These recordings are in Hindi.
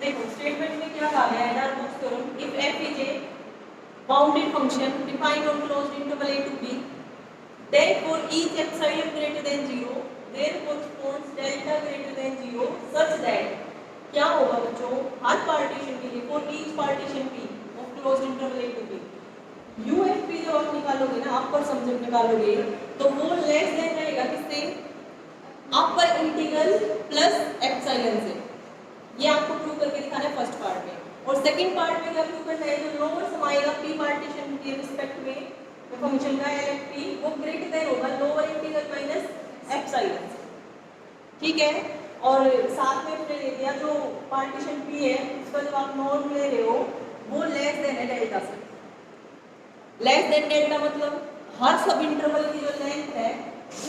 देखो स्टेटमेंट में क्या कहा गया है, Darboux theorem, if f is a bounded function defined on closed interval a to b, then for each epsilon greater than 0 there corresponds delta greater than 0 such that क्या होगा बच्चों, हर पार्टीशन के लिए for each partition p of closed interval a to b, UFP जब आप निकालोगे ना, अपर सम जब निकालोगे तो वो लेस देन रहेगा किससे, अपर इंटीग्रल प्लस एप्सिलॉन से। ये आपको प्रूव करके दिखाना है फर्स्ट पार्ट में, और सेकंड पार्ट में क्या प्रूव करना है, जो लोअर सम आएगा p पार्टीशन के रिस्पेक्ट में फंक्शन का LFP वो ग्रेटर देन होगा लोअर इंटीग्रल माइनस एप्सिलॉन से, ठीक है। और साथ में हमने ले लिया जो पार्टीशन p है उसका जब आप नॉर्म ले रहे हो वो लेस देन है डेल्टा से। लेस देन डेल्टा मतलब हर सब इंटरवल की जो लेंथ है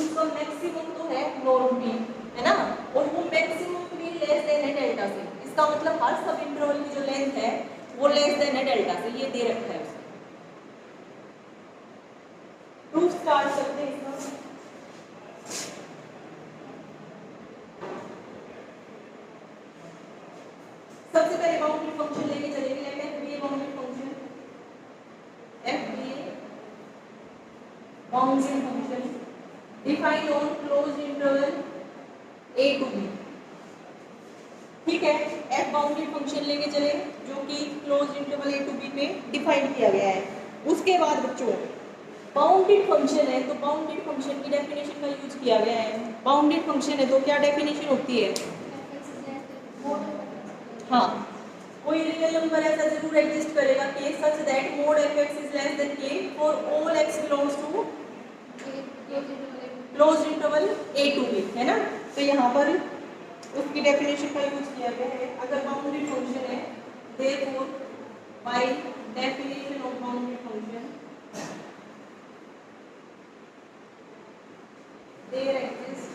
उसका मैक्सिमम तो है नॉर्म p, है ना, और वो मैक्सिमम भी लेस देन है डेल्टा से। इसका मतलब हर सब इंटरवल की जो लेंथ है वो लेस देन है डेल्टा से, ये दे रखा है उसमें। प्रूफ स्टार्ट करते हैं इसका। सबसे पहले बाउंड्री फंक्शन लेके चलेंगे, let F be a boundary function, F be a boundary function defined on closed interval a to b, ठीक है। एफ बाउंड्री फंक्शन लेके चले जो कि closed interval a to b पे डिफाइन किया गया है। उसके बाद बच्चों बाउंडेड फंक्शन है तो बाउंडेड फंक्शन की डेफिनेशन का यूज किया गया है। बाउंडेड फंक्शन है तो क्या डेफिनेशन होती है, हाँ, कोई रियल नंबर ऐसा जरूर एग्जिस्ट करेगा के such that mod fx is less than k for all x belongs to closed interval a to b, है ना। तो यहाँ पर उसकी डेफिनेशन का यूज किया गया है। अगर बाउंडेड फंक्शन है therefore by definition of bounded function there exists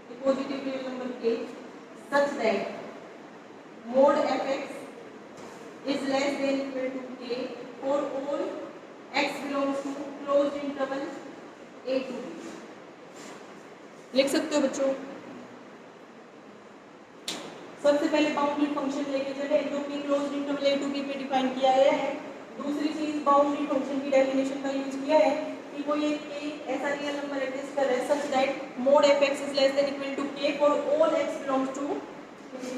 a positive real number k such that mod fx is less than equal to k for all x belongs to closed interval a to b। लिख सकते हो बच्चों। सबसे पहले बाउंड्री फंक्शन लेके चले जो कि closed interval a to b पे डिफाइन किया गया है। दूसरी चीज बाउंड्री फंक्शन की डेफिनेशन का यूज किया है कि कोई एक ऐसा रियल नंबर एग्जिस्ट कर रहा है such that mod fx is less than equal to k for all x belongs to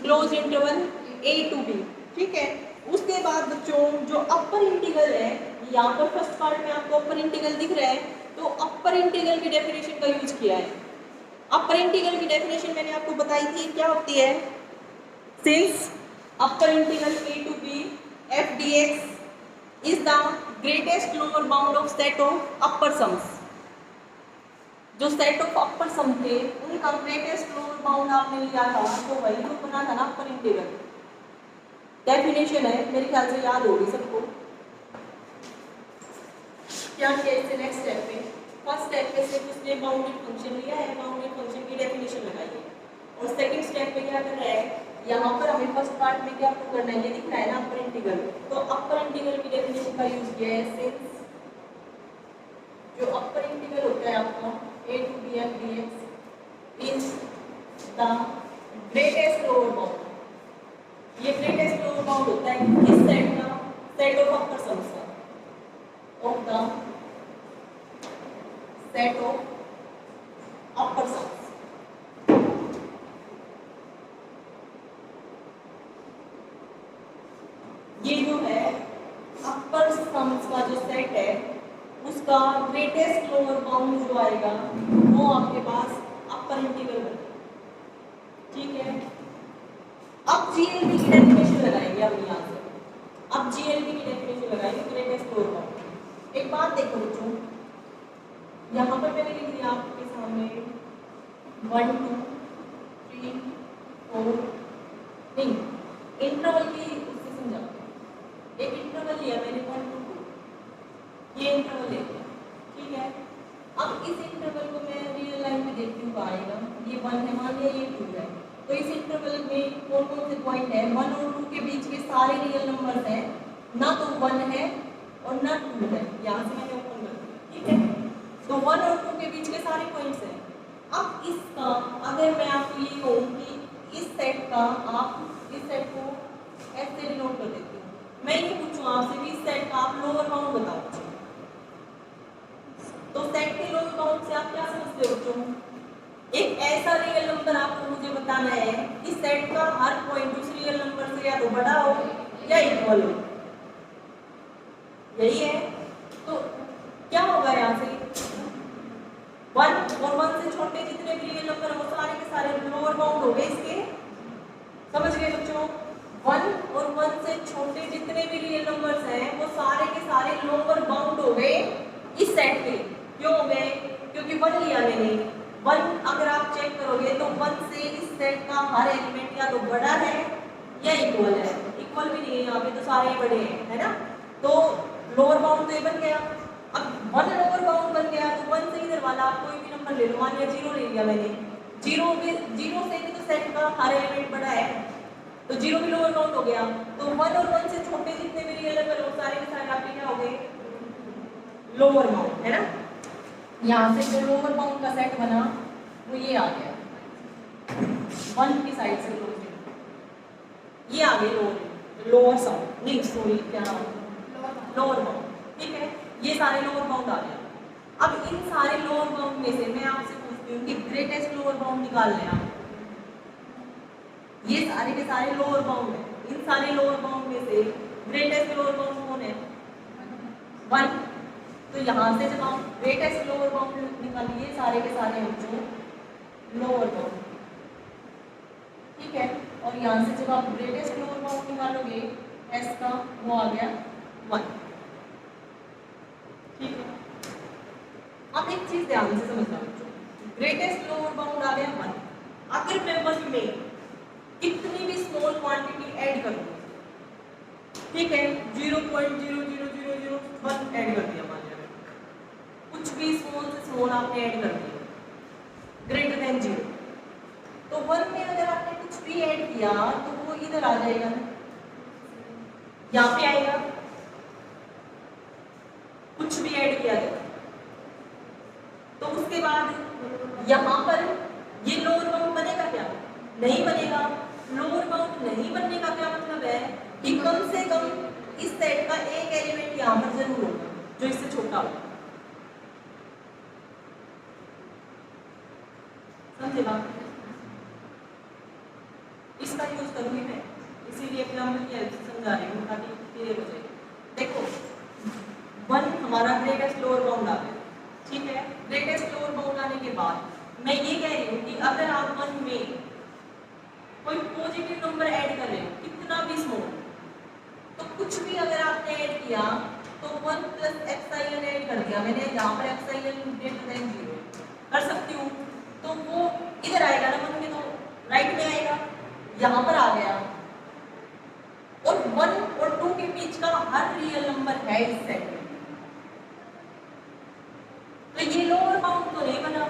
closed interval a to b, ठीक है। उसके बाद बच्चों जो अपर इंटीग्रल है, यहाँ पर फर्स्ट पार्ट में आपको अपर इंटीग्रल दिख रहा है तो अपर इंटीग्रल की डेफिनेशन का यूज किया है। अपर इंटीग्रल की डेफिनेशन मैंने आपको बताई थी क्या होती है, since upper integral a to b f dx is the greatest lower bound of set of upper sums, जो सेट ऑफ अपर सम थे उनका ग्रेटेस्ट लोअर बाउंड आपने लिया था तो वही तो बना था ना अपर इंटीग्रल। डेफिनेशन है, मेरे ख्याल से याद होगी सबको। क्या किया इससे नेक्स्ट स्टेप पे, फर्स्ट स्टेप पे सिर्फ उसने बाउंडेड फंक्शन लिया है, बाउंडेड फंक्शन की डेफिनेशन लगाई है, और सेकंड स्टेप पे क्या कर रहा है, यहाँ पर हमें फर्स्ट पार्ट में क्या प्रूव करना है, ये दिख रहा है ना अपर इंटीग्रल, तो अपर इंटीग्रल की डेफिनेशन का यूज किया है। सिंस जो अपर इंटीग्रल होता है आपका a to b f dx is the greatest lower bound, ये ग्रेटेस्ट लोअर बाउंड होता है किस सेट का, सेट ऑफ अपर सम्स का, of the set of upper sums. ये जो है अपर सम्स का जो सेट है उसका ग्रेटेस्ट लोअर बाउंड जो आएगा वो आपके पास अपर इंटीग्रल बनेगा, ठीक है। अब जीएलबी की डेफिनेशन लगाएंगे हम यहाँ से, अब जीएलबी की डेफिनेशन लगाएंगे ग्रेटेस्ट लोअर बाउंड। एक बात देखो बच्चों, यहाँ पर मैंने लिख दिया आपके सामने 1 2 3 4 नहीं, इंटरवल की उससे समझा, एक इंटरवल लिया मैंने 1 2 2, ये इंटरवल ले लिया, ठीक है। अब इस इंटरवल को मैं रियल लाइन में देखती हूँ आएगा, ये 1 है मान लिया, ये 2 है, तो इस इंटरवल में कौन कौन से पॉइंट है, 1 और 2 के बीच के सारे रियल नंबर्स हैं, ना तो 1 है और ना 2 है, यहाँ से मैंने ओपन कर दिया, ठीक है। तो 1 और 2 के बीच के सारे पॉइंट्स हैं। अब इसका अगर मैं आपको ये कहूँ कि इस सेट का आप इस सेट को ऐसे डिनोट कर देती हूँ, मैं ये पूछूँ आपसे कि इस सेट का आप लोअर बाउंड बताओ बच्चों, तो सेट के लोअर बाउंड से आप क्या समझते हो बच्चों? एक ऐसा रियल नंबर आपको मुझे बताना है कि सेट का हर पॉइंट उस रियल नंबर से या तो बड़ा हो या इक्वल हो, यही है। तो क्या होगा यहाँ से 1 और 1 से छोटे जितने भी रियल नंबर हो सारे के सारे लोअर बाउंड हो गए इसके, समझ गए बच्चों? 1 और 1 से छोटे जितने भी रियल नंबर्स हैं वो सारे के सारे लोअर बाउंड हो गए इस सेट के। क्यों हो गए? क्योंकि 1 लिया मैंने, 1 अगर आप चेक करोगे तो 1 से इस सेट का हर एलिमेंट या तो बड़ा है या इक्वल है, इक्वल भी नहीं है यहाँ पे, तो सारे बड़े हैं, है ना। तो लोअर बाउंड तो ये बन गया। अब 1 लोअर बाउंड बन गया तो 1 से इधर वाला आप कोई भी नंबर ले लो, मान लिया 0 ले लिया मैंने, 0 से भी तो सेट का हर एलिमेंट बड़ा है, तो 0 भी लोअर बाउंड हो गया। तो 1 और 1 से छोटे जितने भी रियल नंबर हो सारे के सारे आपके क्या हो गए? लोअर बाउंड, है ना। यहाँ से जो लोअर बाउंड का सेट बना वो ये आ गया, 1 की साइड से क्लोज, ये आ गए लोअर साउंड, नहीं सॉरी क्या नाम, लोअर बाउंड, ठीक है। ये सारे लोअर बाउंड आ गया। अब इन सारे लोअर बाउंड में से मैं आपसे पूछती हूँ कि ग्रेटेस्ट लोअर बाउंड निकाल लें आप। ये सारे के सारे लोअर बाउंड है, इन सारे लोअर बाउंड में से ग्रेटेस्ट लोअर बाउंड कौन है? 1। तो यहाँ से जब आप ग्रेटेस्ट लोअर बाउंड निकालिए सारे के सारे बच्चों लोअर बाउंड, ठीक है। और यहाँ से जब आप ग्रेटेस्ट लोअर बाउंड निकालोगे एस का, वो आ गया 1, ठीक है। अब एक चीज ध्यान से समझना बच्चों, ग्रेटेस्ट लोअर बाउंड आ गया 1। अगर मैं 1 में कितनी भी स्मॉल क्वांटिटी ऐड करूँ, ठीक है, 0.00001 ऐड कर दिया, मान लिया कुछ भी स्मॉल से स्मॉल आपने ऐड कर दिया ग्रेटर देन 0, तो 1 में अगर आपने कुछ भी ऐड किया तो वो इधर आ जाएगा ना, यहाँ पे आएगा, कुछ भी ऐड किया तो उसके बाद यहाँ पर ये लोअर बाउंड बनेगा क्या? नहीं बनेगा। लोअर बाउंड नहीं बनने का क्या मतलब है कि कम से कम इस सेट का एक एलिमेंट यहाँ पर जरूर होगा जो इससे छोटा होगा, समझे बात? इसका यूज करूंगी मैं, इसीलिए एग्जाम्पल की हेल्प से समझा रही हूँ ताकि क्लियर हो जाए। देखो 1 हमारा ग्रेटेस्ट लोअर बाउंड आ गया, ठीक है। ग्रेटेस्ट लोअर बाउंड आने के बाद मैं ये कह रही हूँ कि अगर आप 1 में कोई पॉजिटिव नंबर ऐड कर रहे हो, कितना भी स्मॉल, तो कुछ भी अगर आपने ऐड किया तो 1 + एप्सिलॉन ऐड कर दिया मैंने, यहाँ पर एप्सिलॉन ग्रेटर देन 0 कर सकती हूँ, तो वो इधर आएगा ना 1 में, तो राइट में आएगा, यहाँ पर आ गया। और 1 और 2 के बीच का हर रियल नंबर है इस सेट में, तो ये लोअर बाउंड तो नहीं बना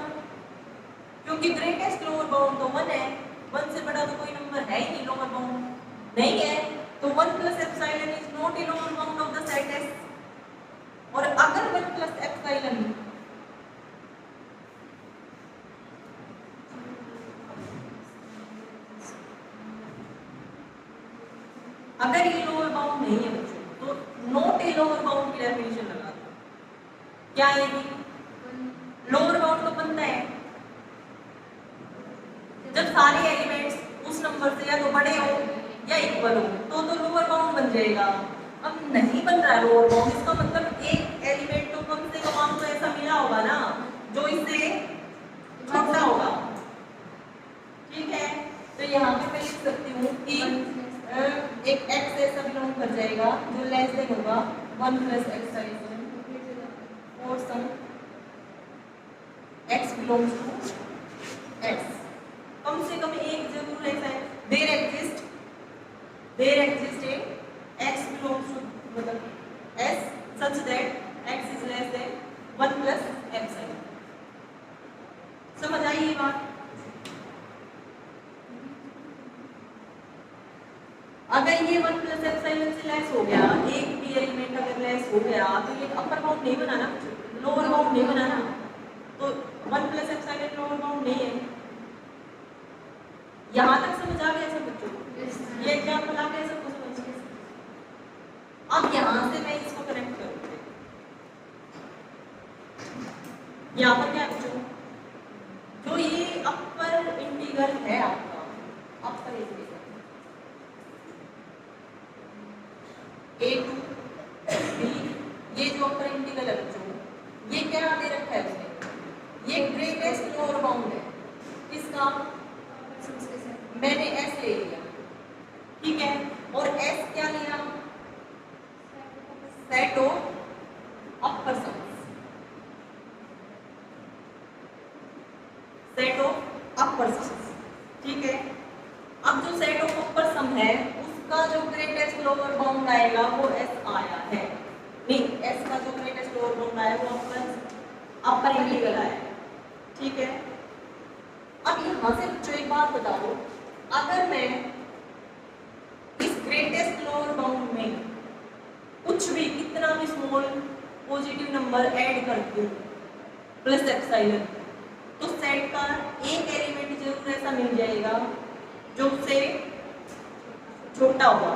क्योंकि ग्रेटेस्ट लोअर बाउंड तो 1 है, 1 से बड़ा तो कोई नंबर है ही नहीं, लोअर बाउंड नहीं है, तो 1 + epsilon is not a lower bound of the set S. और अगर 1 + एप्सिलॉन अगर ये लोअर बाउंड नहीं है बच्चों तो नॉट ए लोअर बाउंड की डेफिनेशन लगा दो, क्या आएगी? लोअर बाउंड तो बनता है जब सारे एलिमेंट्स उस नंबर से या तो बड़े हो या इक्वल हो, तो लोअर बाउंड बन जाएगा। अब नहीं बन रहा है लोअर बाउंड, इसका मतलब एक एलिमेंट तो कम से कम आपको ऐसा मिला होगा ना जो इससे छोटा होगा, ठीक है। तो यहाँ पे मैं लिख सकती हूँ कि एक x ऐसा बिलोंग कर जाएगा जो लेस देन होगा 1 + एप्सिलॉन और some x belongs to x। कम से कम एक जरूर ऐसा है, there exist a x belongs to मतलब s such that x is less than 1 + epsilon. समझ आई ये बात? अगर ये 1 प्लस एप्सिलॉन से लेस हो गया, एक भी एलिमेंट अगर लेस हो गया तो ये अपर बाउंड नहीं बना ना, लोअर बाउंड नहीं बना ना, तो 1 प्लस एप्सिलॉन लोअर बाउंड नहीं है। यहाँ तक समझ आ गया सब बच्चों को? ये एग्जाम्पल आ गया सबको समझ के? अब यहाँ से मैं इसको कनेक्ट करूँगी, यहाँ पर क्या बच्चों, जो ये अपर इंटीग्रल है आपका, upper integral a to b, ये जो अपर इंटीग्रल है बच्चों, ये क्या दे रखा है उसने, ये ग्रेटेस्ट लोअर बाउंड है किसका, मैंने s ले लिया, ठीक है, और s क्या लिया, set of upper sums, set of upper sums, ठीक है। अब जो सेट ऑफ अपर सम है उसका जो ग्रेटेस्ट लोअर बाउंड आएगा वो s आया है, नहीं s का जो ग्रेटेस्ट लोअर बाउंड आया वो अपर इंटीग्रल आया है, ठीक है। अब यहाँ से जो एक बात बताओ, अगर मैं इस ग्रेटेस्ट लोअर बाउंड में कुछ भी कितना भी स्मॉल पॉजिटिव नंबर ऐड करती हूँ प्लस एप्सिलॉन, तो सेट का एक एलिमेंट जरूर ऐसा मिल जाएगा जो उससे छोटा होगा,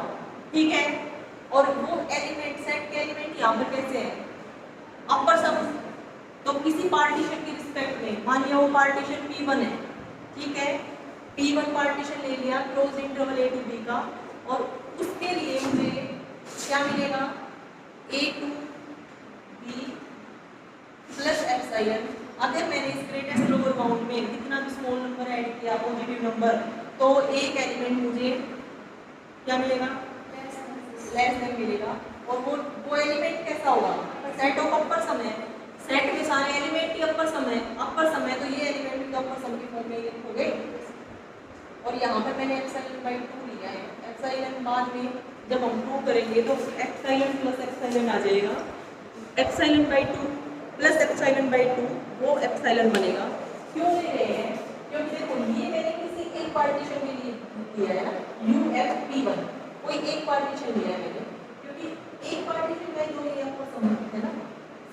ठीक है। और वो एलिमेंट, सेट के एलिमेंट यहाँ पर कैसे हैं, अपर सम, तो किसी पार्टीशन के रिस्पेक्ट में, मान लिया वो पार्टीशन P1 है, ठीक है, P1 पार्टीशन ले लिया close interval a to b का, और उसके लिए मुझे क्या मिलेगा, a to b plus epsilon. अगर मैंने इस ग्रेटेस्ट लोअर बाउंड में कितना भी स्मॉल नंबर ऐड किया, पॉजिटिव नंबर, तो एक एलिमेंट मुझे क्या मिलेगा, लेस देन मिलेगा, और वो एलिमेंट कैसा होगा, सेट ऑफ अपर सम है, सेट के सारे एलिमेंट ही अपर सम है, तो ये एलिमेंट भी अपर सम के फॉर्म में हो गए। और यहाँ पर मैंने एप्सिलॉन बाय 2 लिया है, एप्सिलॉन बाद में जब हम प्रूव करेंगे तो एप्सिलॉन प्लस एप्सिलॉन आ जाएगा, epsilon by 2 plus epsilon by 2 वो एप्सिलॉन बनेगा। क्यों ले रहे हैं, क्योंकि देखो ये मैंने किसी एक पार्टीशन के लिए किया है ना, UFP1 कोई एक पार्टीशन लिया है मैंने, क्योंकि एक पार्टीशन में दो ये आपको समझ है ना,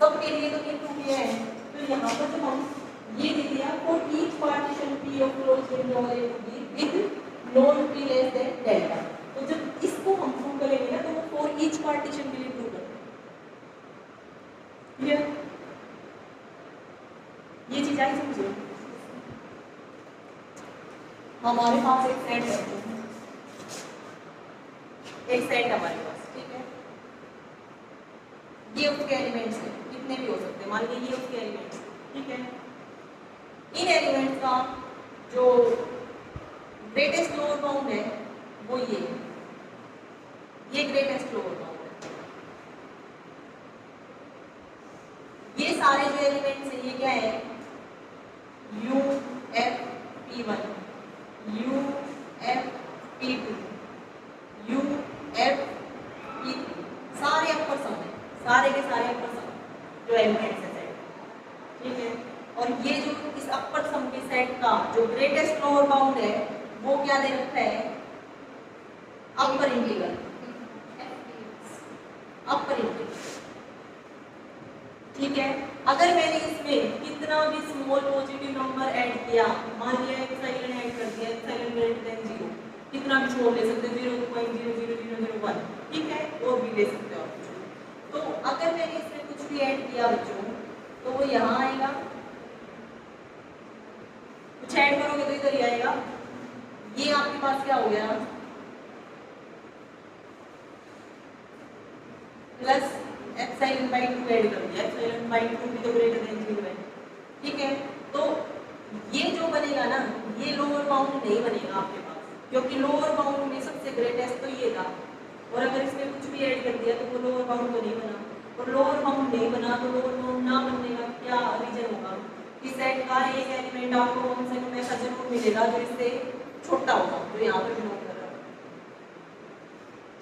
सबके लिए तो ये प्रूव किया है। तो यहाँ पर जब हम ये दे दिया for each partition P of closed interval a to b with non P less than delta, तो जब इसको हम प्रूव करेंगे ना तो वो फॉर ईच पार्टीशन के लिए प्रूव करेंगे, क्लियर? ये चीज आई समझो। हमारे पास एक सेट है, एक सेट हमारे पास, ठीक है, ये उसके एलिमेंट्स हैं, कितने भी हो सकते हैं, मान लीजिए ये उसके एलिमेंट्स, ठीक है। इन एलिमेंट्स का जो ग्रेटेस्ट लोअर बाउंड है वो ये ग्रेटेस्ट लोअर बाउंड है। ये सारे जो एलिमेंट्स हैं ये क्या है, UFP1, UFP2, UFP3, सारे अपर सम है, सारे के सारे अपर सम जो एलिमेंट्स है सेट, ठीक है। और ये जो इस अपर सम के सेट का जो ग्रेटेस्ट लोअर बाउंड है वो क्या दे रखा है, अपर इंटीग्रल, अपर इंटीग्रल, ठीक है। अगर मैंने इसमें कितना भी स्मॉल पॉजिटिव नंबर ऐड किया, मान लिया एप्सिलॉन ऐड कर दिया, एप्सिलॉन ग्रेटर देन 0, कितना भी स्मॉल ले सकते हो, 0.00001, ठीक है, और भी ले सकते हो आप। तो अगर मैंने इसमें कुछ भी ऐड किया बच्चों तो वो यहाँ आएगा, कुछ ऐड करोगे तो इधर ही आएगा। ये आपके पास क्या हो गया, प्लस एप्सिलॉन बाय 2 ऐड कर दिया, एप्सिलॉन बाय 2 भी तो ग्रेटर देन 0 है, ठीक है। तो ये जो बनेगा ना, ये लोअर बाउंड नहीं बनेगा आपके पास, क्योंकि लोअर बाउंड में सबसे ग्रेटेस्ट तो ये था, और अगर इसमें कुछ भी ऐड कर दिया तो वो लोअर बाउंड तो नहीं बना, और लोअर बाउंड नहीं बना तो लोअर बाउंड ना बनने का क्या रीजन होगा, कि सेट का एक एलिमेंट आपको कम से कम ऐसा जरूर मिलेगा जो इससे छोटा होगा, जो यहाँ पर बिलोंग कर रहा है,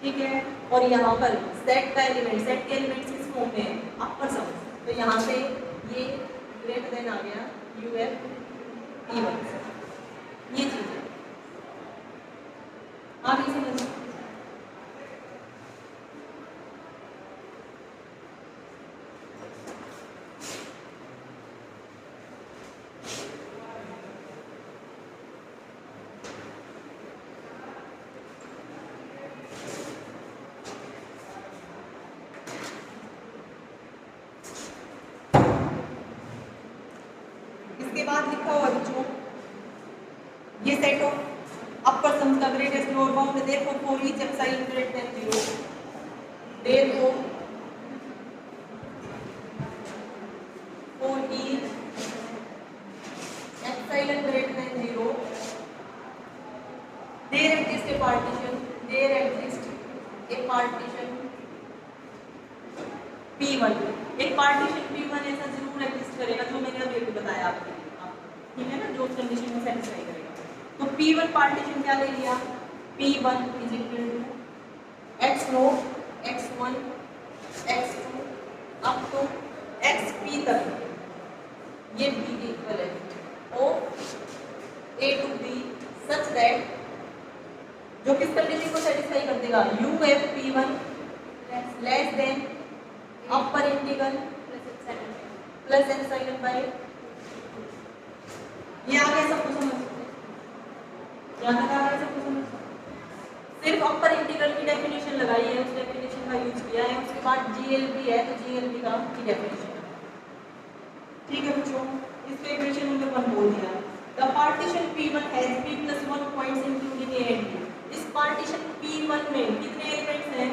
ठीक है। और यहाँ पर सेट का एलिमेंट, सेट के एलिमेंट्स किस फॉर्म में है, अपर सम, तो यहाँ से ये ग्रेटर देन आ गया UFP1, ये चीज है। आप ये समझ लोअर बाउंड देखो for each epsilon greater than 0 देखो for each epsilon greater than 0 there exists a partition P1 एक पार्टीशन P1 ऐसा जरूर एग्जिस्ट करेगा जो मैंने अभी बताया आपको, ठीक है ना, जो कंडीशन को सेटिस्फाई करेगा। तो P1 पार्टीशन क्या ले लिया, P1 is equal to x0 x1 x2 up to xp तक, ये P के इक्वल है और A to B such that जो किस कंडीशन को सेटिस्फाई कर देगा, UFP1 less than upper integral plus epsilon by, ये आगे सबको समझ सकते हैं, यहाँ तक आगे सबको समझ सकते हैं। सिर्फ अपर इंटीग्रल की डेफिनेशन लगाई है, उस डेफिनेशन का यूज किया है, उसके बाद GLB है तो GLB का की डेफिनेशन, ठीक है बच्चों। इसको इक्वेशन नंबर 1 बोल दिया। The partition P1 has P+1 points including A and B। इस पार्टीशन P1 में कितने एलिमेंट्स हैं,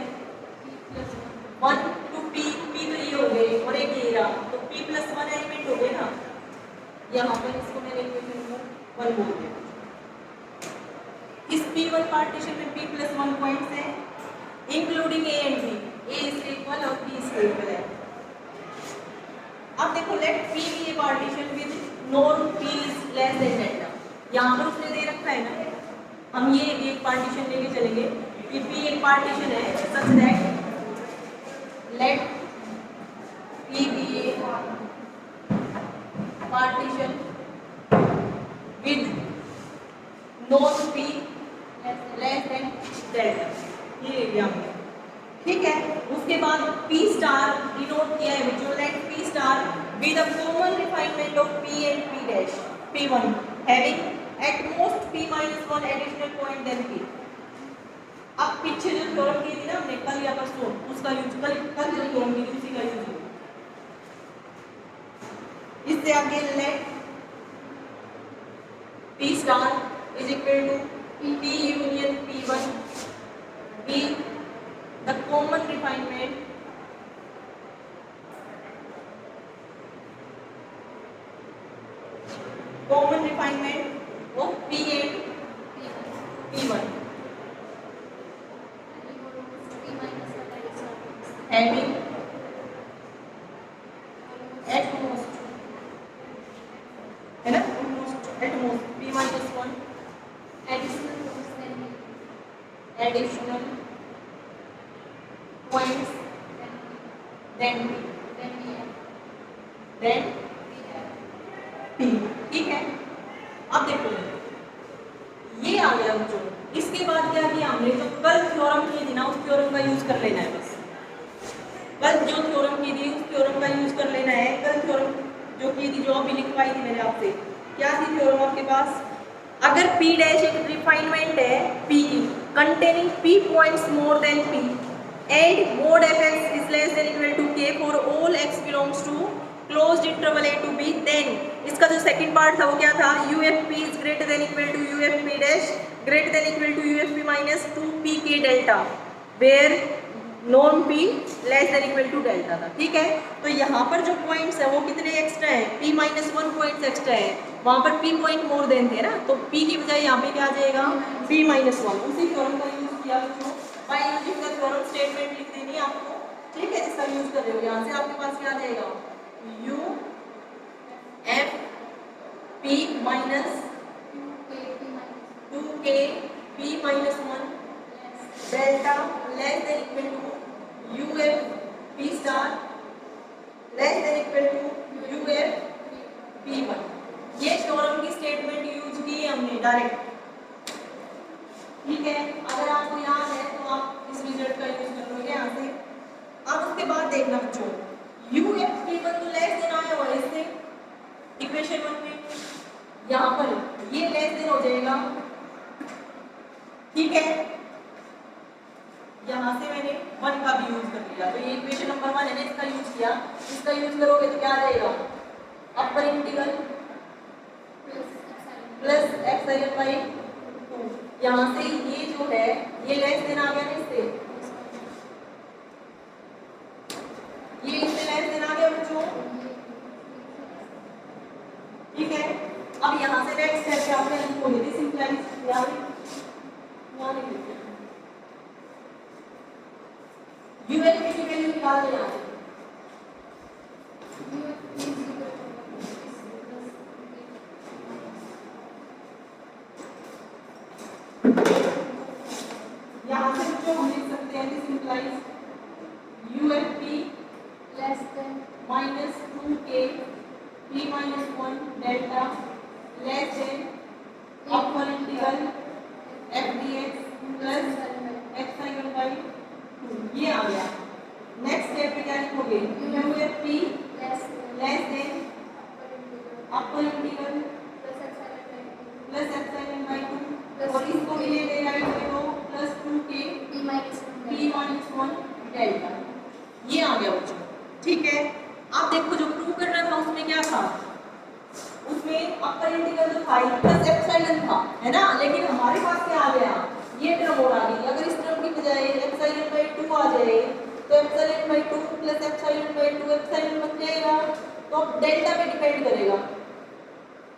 1 टू P तो ये हो गए और एक ये रहा, तो P+1 एलिमेंट हो गए ना, यहाँ पर इसको मैंने इक्वेशन नंबर 1 बोल दिया। इस P1 पार्टीशन में P+1 पॉइंट्स हैं including A and B, A इसके इक्वल और B इसके इक्वल है। अब देखो let P be a partition with norm P is less than delta, यहाँ पर उसने दे रखा है ना, हम ये भी एक पार्टीशन लेके चलेंगे कि P एक पार्टीशन है such that let P be a partition with norm P less than delta, ये एरिया में, ठीक है। उसके बाद P स्टार डिनोट किया है जो let P star with a common refinement of P and P dash P1 having at most P-1 additional point than P। अब पीछे जो थ्योरम की थी ना हमने कल या परसों, उसका यूज कल जो थ्योरम की थी उसी का यूज होगा। इससे आगे let P star is equal to P union P1 be the common refinement of P and P1 having at most, है ना, at most P-1 additional points then P, ठीक है। अब देखो ये आ गया बच्चों, इसके बाद क्या किया हमने, जो कल थ्योरम की थी ना उस थ्योरम का यूज कर लेना है, बस कल जो थ्योरम की थी उस थ्योरम का यूज कर लेना है। कल थ्योरम जो की थी, जो अभी लिखवाई थी मैंने आपसे, क्या थी थ्योरम आपके पास, अगर P डैश एक रिफाइनमेंट है P की containing P points more than P and mod fx is less than equal to k for all x belongs to closed interval a to b, then इसका जो सेकंड पार्ट था वो क्या था, UFP is greater than equal to UFP dash greater than equal to UFP minus 2pk delta where norm P less than equal to delta था, ठीक है। तो यहाँ पर जो पॉइंट्स है वो कितने एक्स्ट्रा है, P-1 पॉइंट्स एक्स्ट्रा है, वहाँ पर P पॉइंट मोर देन थे ना, तो P की बजाय यहाँ पे क्या आ जाएगा P-1, उसी थ्योरम का यूज किया बच्चों, by using the theorem statement लिख देनी है आपको, ठीक है, जिसका यूज कर रहे हो। यहाँ से आपके पास क्या आ जाएगा, UFP minus 2k P-1 delta less than equal to UFP star less than equal to UFP1। ये थ्योरम की स्टेटमेंट यूज की है हमने डायरेक्ट, ठीक है। अगर आपको याद है तो आप इस रिजल्ट का यूज कर लोगे यहाँ से। अब उसके बाद देखना बच्चों, UFP1 तो लेस देन आया हुआ है इससे इक्वेशन 1 में, यहाँ पर ये लेस देन हो जाएगा, ठीक है। यहाँ से मैंने 1 का भी यूज कर लिया, तो ये इक्वेशन नंबर 1 है ना, इसका यूज किया, इसका यूज करोगे तो क्या आ जाएगा, अपर इंटीग्रल प्लस एप्सिलॉन बाय 2 यहाँ से ये जो है ये लेस देन आ गया ना इससे, ये इससे लेस देन आ गया बच्चों, ठीक है। अब यहाँ से नेक्स्ट स्टेप पे आपने लिखोगे दिस इंप्लाइज यहाँ नहीं लिखना यूएलपी की वैल्यू निकाल देना है। यहाँ से जो हम लिख सकते हैं this implies ULP less than -2k p minus 1 delta less than upper integral f dx plus epsilon by 2, ये आ गया। नेक्स्ट स्टेप पे क्या लिखोगे ufp less than upper integral plus epsilon by 2 और इसको भी ले ले राइट में तो plus 2k p minus 1 delta, ये आ गया बच्चों, ठीक है। आप देखो जो प्रूव करना था उसमें क्या था, उसमें अपर इंटीग्रल जो था प्लस एप्सिलॉन था, है ना, लेकिन हमारे पास क्या आ गया, ये टर्म और आ गई। अगर इस टर्म की बजाय एप्सिलॉन बाय 2 आ जाए तो epsilon by 2 plus epsilon by 2 epsilon बन जाएगा, तो अब डेल्टा पे डिपेंड करेगा,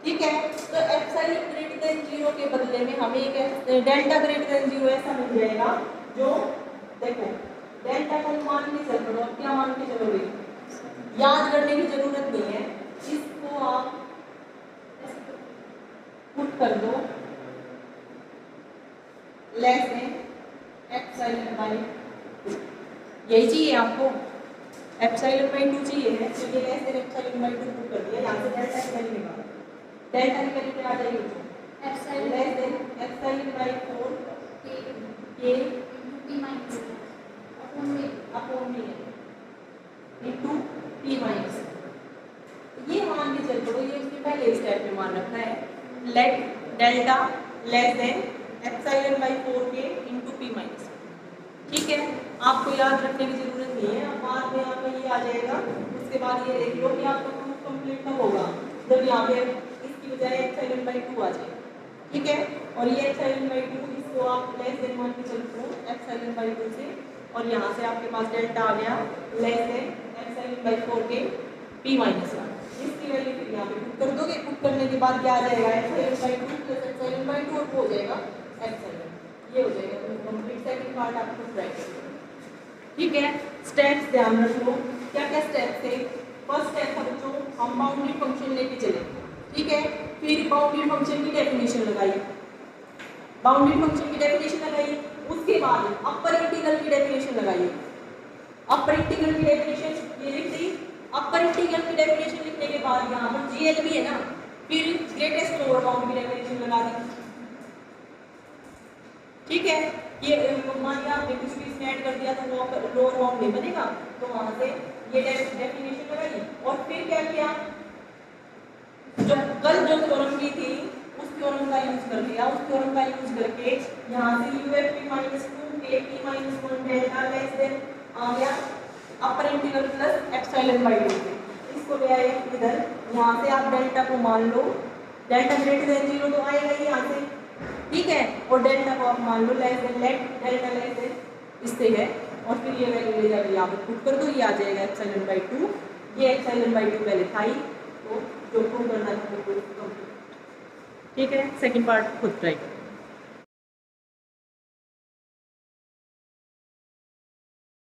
ठीक है। तो एप्सिलॉन ग्रेटर देन 0 के बदले में हमें एक डेल्टा ग्रेटर देन 0 ऐसा मिल जाएगा, जो देखो डेल्टा को मान के चल रहे हो, क्या मान के चलोगे, याद करने की जरूरत नहीं है, इसको आप पुट कर दो लेस देन एप्सिलॉन बाय 2, यही चाहिए आपको, एप्सिलॉन बाय 2 चाहिए है, तो ये less than epsilon by 2 put कर दिया। यहाँ से डेल्टा की वैल्यू निकालो, डेल्टा की वैल्यू क्या आ जाएगी epsilon less than epsilon bye 4 k p minus upon में इनटू p माइनस, ये मान के चल पड़ो, ये उसके पहले स्टेप में मान रखना है, late delta less then epsilon bye 4k into p minus, ठीक है। आपको याद रखने की जरूरत नहीं है, अब बाद में आपका ये आ जाएगा, उसके बाद ये देख लो कि आपका प्रूफ कंप्लीट कब होगा, जब यहाँ पे इसकी बजाय एप्सिलॉन बाय 2 आ जाए, ठीक है। और ये एप्सिलॉन बाय 2 इसको आप लेस देन मान के चल पड़ो एप्सिलॉन बाय 2 से, और यहाँ से आपके पास डेल्टा आ गया less than epsilon bye 4k p minus 1, इसकी वैल्यू फिर यहाँ पे पुट कर दोगे, पुट करने के बाद क्या आ जाएगा epsilon by 2 plus epsilon by 2 और हो जाएगा एप्सिलॉन, ये हो जाएगा। तो कंप्लीट सेकंड पार्ट आपको ट्राई करेंगे, ठीक है। स्टेप्स ध्यान रखो, क्या क्या स्टेप थे। फर्स्ट स्टेप था बच्चों हम बाउंड्री फंक्शन लेके चले, ठीक है। फिर बाउंड्री फंक्शन की डेफिनेशन लगाई, बाउंड्री फंक्शन की डेफिनेशन लगाई, उसके बाद अपर इंटीग्रल की डेफिनेशन लगाई, अपर इंटीग्रल की डेफिनेशन ये लिख दी। अपर इंटीग्रल की डेफिनेशन लिखने के बाद यहाँ पर जीएल भी है ना, फिर ग्रेटेस्ट लोअर बाउंड की डेफिनेशन लगा दी, ठीक है। ये मान लिया आपने कुछ भी इसमें ऐड कर दिया तो लोअर बाउंड नहीं बनेगा, तो वहां से ये डेफिनेशन लगाई, और फिर क्या किया, जो कल जो थ्योरम की थी उस थ्योरम का यूज कर लिया, उस थ्योरम का यूज करके यहाँ से ufp minus 2k p minus 1 delta less than आ गया upper integral plus epsilon by 2, इसको ले आए इधर, यहाँ से आप डेल्टा को मान लो, डेल्टा ग्रेटर देन 0 तो आएगा ही यहाँ से, ठीक है। और डेल्टा को आप मान लो less than, let delta less than इससे है, और फिर ये वैल्यू ले जाकर यहाँ पर पुट कर दो, ये आ जाएगा एप्सिलॉन बाय 2, ये एप्सिलॉन बाय 2 पहले था ही, तो जो प्रूव करना था वो प्रूव कंप्लीट, ठीक है। सेकंड पार्ट खुद ट्राई करो।